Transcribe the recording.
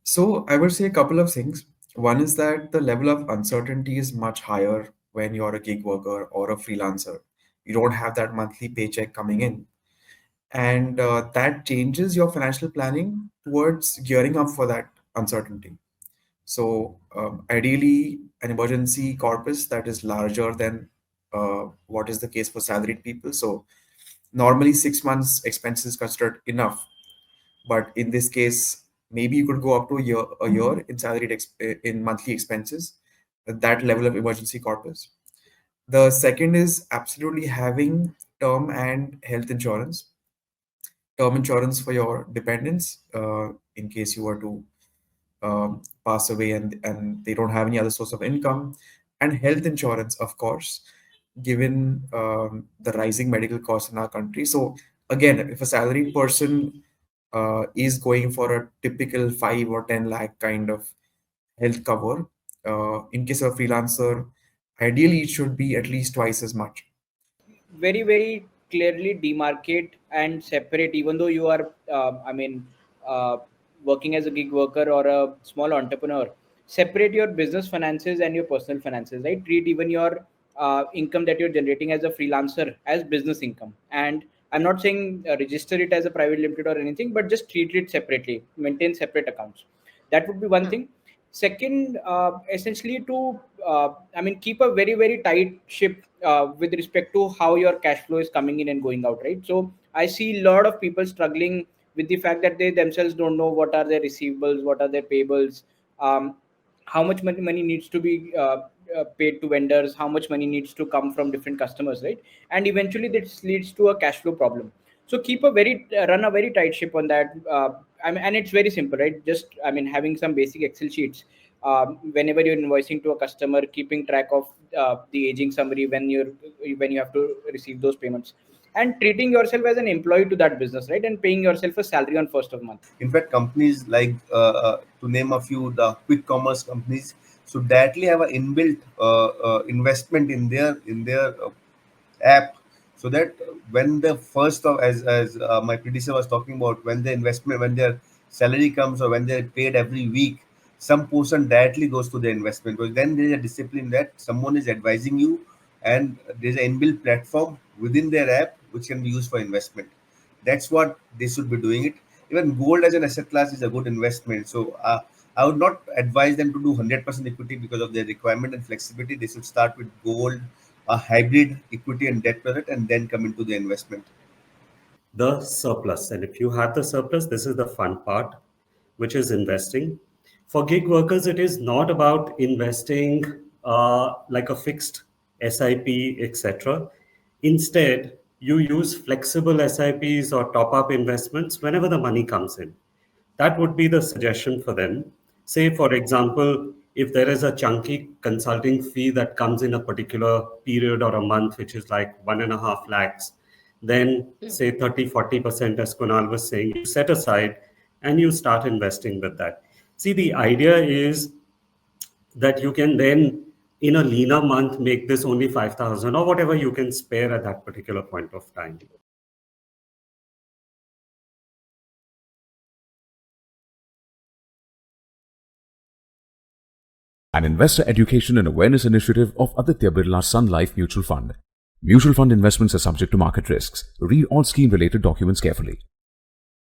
So I would say a couple of things. One is that the level of uncertainty is much higher when you're a gig worker or a freelancer. You don't have that monthly paycheck coming in, and that changes your financial planning towards gearing up for that uncertainty. So ideally, an emergency corpus that is larger than what is the case for salaried people. So normally 6 months expenses considered enough, but in this case, maybe you could go up to a year in in monthly expenses. That level of emergency corpus. The second is absolutely having term and health insurance. Term insurance for your dependents in case you were to pass away and they don't have any other source of income, and health insurance, of course, given the rising medical costs in our country. So again, if a salaried person is going for a typical 5 or 10 lakh kind of health cover, in case of a freelancer, ideally it should be at least twice as much. Very very clearly demarcate and separate, even though you are uh, working as a gig worker or a small entrepreneur. Separate your business finances and your personal finances, right? Treat even your income that you're generating as a freelancer as business income. And I'm not saying register it as a private limited or anything, but just treat it separately, maintain separate accounts. That would be one thing. Second, essentially to keep a very very tight ship with respect to how your cash flow is coming in and going out, right? So I see a lot of people struggling with the fact that they themselves don't know what are their receivables, what are their payables, how much money needs to be paid to vendors, how much money needs to come from different customers, right? And eventually this leads to a cash flow problem. So keep a very run a very tight ship on that. And it's very simple, right? Just having some basic Excel sheets. Whenever you're invoicing to a customer, keeping track of the aging summary when you have to receive those payments, and treating yourself as an employee to that business, right? And paying yourself a salary on first of month. In fact, companies like, to name a few, the quick commerce companies should directly have an inbuilt investment in their app, so that when the first of, as my predecessor was talking about, when the investment, when their salary comes or when they're paid every week, some portion directly goes to the investment, because then there is a discipline that someone is advising you, and there's an inbuilt platform within their app which can be used for investment. That's what they should be doing it. Even gold as an asset class is a good investment. So I would not advise them to do 100% equity because of their requirement and flexibility. They should start with gold, a hybrid equity and debt product, and then come into the investment. The surplus. And if you have the surplus, this is the fun part, which is investing. For gig workers, it is not about investing like a fixed SIP, etc. Instead, you use flexible SIPs or top up investments whenever the money comes in. That would be the suggestion for them. Say, for example, if there is a chunky consulting fee that comes in a particular period or a month, which is like 1.5 lakhs, then say 30-40%, as Kunal was saying, you set aside and you start investing with that. See, the idea is that you can then, in a leaner month, make this only 5,000 or whatever you can spare at that particular point of time. An investor education and awareness initiative of Aditya Birla Sun Life Mutual Fund. Mutual fund investments are subject to market risks. Read all scheme related documents carefully.